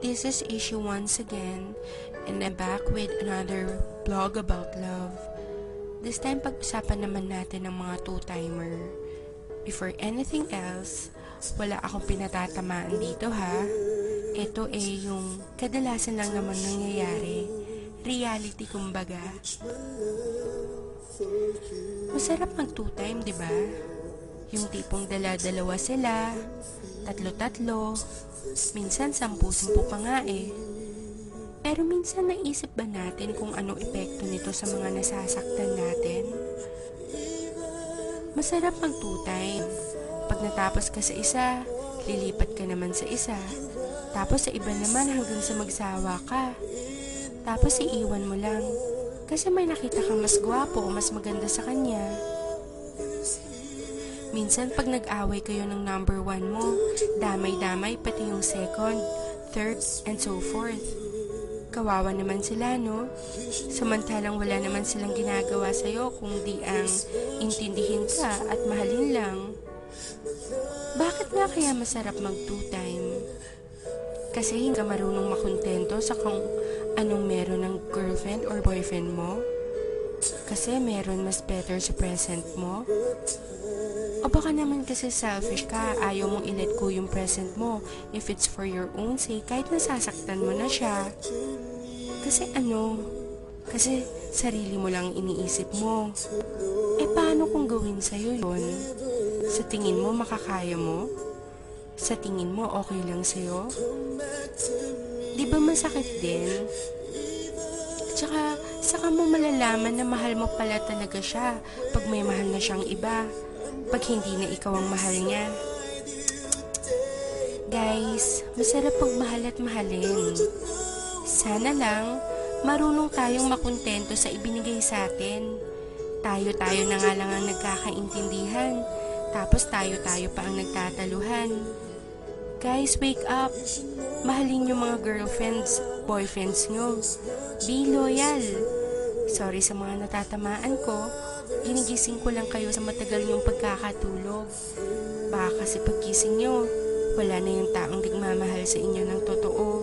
This is Issue once again, and I'm back with another vlog about love. This time, pag-usapan naman natin ng mga two-timer. Before anything else, wala akong pinatatamaan dito ha. Ito yung kadalasan lang naman nangyayari. Reality kumbaga. Masarap mag two-time, diba? Yung tipong dala-dalawa sila, tatlo-tatlo, minsan 10-10 pa nga eh. Pero minsan naisip ba natin kung anong epekto nito sa mga nasasaktan natin? Masarap mag two-time. Pag natapos ka sa isa, lilipat ka naman sa isa. Tapos sa iba naman hanggang sa magsawa ka. Tapos iiwan mo lang. Kasi may nakita kang mas gwapo o mas maganda sa kanya. Minsan pag nag-away kayo ng number 1 mo, damay-damay pati yung second, third, and so forth. Kawawa naman sila, no? Samantalang wala naman silang ginagawa sa'yo kung di ang intindihin ka at mahalin lang. Bakit nga kaya masarap mag two-time? Kasi hindi ka marunong makontento sa kung anong meron ng girlfriend or boyfriend mo? Kasi meron mas better sa present mo? O baka naman kasi selfish ka, ayaw mong i-let go yung present mo if it's for your own sake kahit nasasaktan mo na siya. Kasi Kasi sarili mo lang iniisip mo. Paano kung gawin sa'yo yun? Sa tingin mo makakaya mo? Sa tingin mo okay lang sa'yo? Di ba masakit din? Tsaka, saka mo malalaman na mahal mo pala talaga siya pag may mahal na siyang iba. Pag hindi na ikaw ang mahal niya. Guys, masarap pagmahal at mahalin. Sana lang, marunong tayong makontento sa ibinigay sa atin. Tayo-tayo na nga lang ang nagkakaintindihan. Tapos tayo-tayo pa ang nagtataluhan. Guys, wake up. Mahalin yung mga girlfriends, boyfriends nyo. Be loyal. Sorry sa mga natatamaan ko. Ginigising ko lang kayo sa matagal niyong pagkakatulog. Baka kasi paggising niyo, wala na yung taong nagmamahal sa inyo ng totoo.